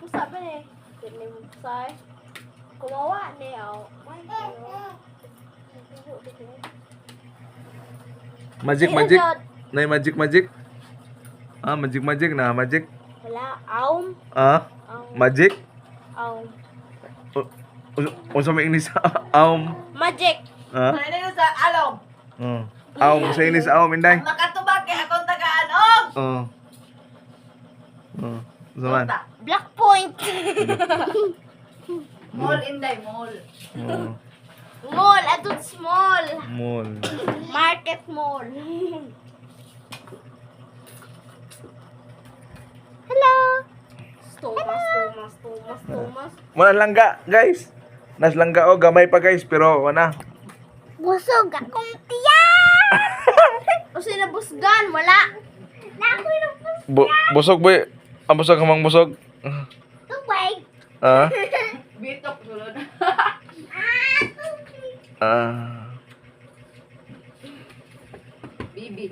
Sabi ni, hindi mo say. Kumawa ni, Magic. Nay magic. Ah, magic na, magic. Wala, aum. Ah, magic. Aum. Unsa may English? Magic. Ah, Ano yun sa alom? sa English Inday. Makatubag kay akong taga-anog. Zaman. Black point. Mall, Inday, mall. Mall, adult small. Mall. Market mall. Hello. Thomas. Wala langga, guys. Nas langga gamay pa guys, pero wala. Busog akong tiyan. O sinabusgan, wala. Nakoy na Busog boy. Ang busog kamang busog. tubig. Ah. Bitok sulod. Ah. Bibi.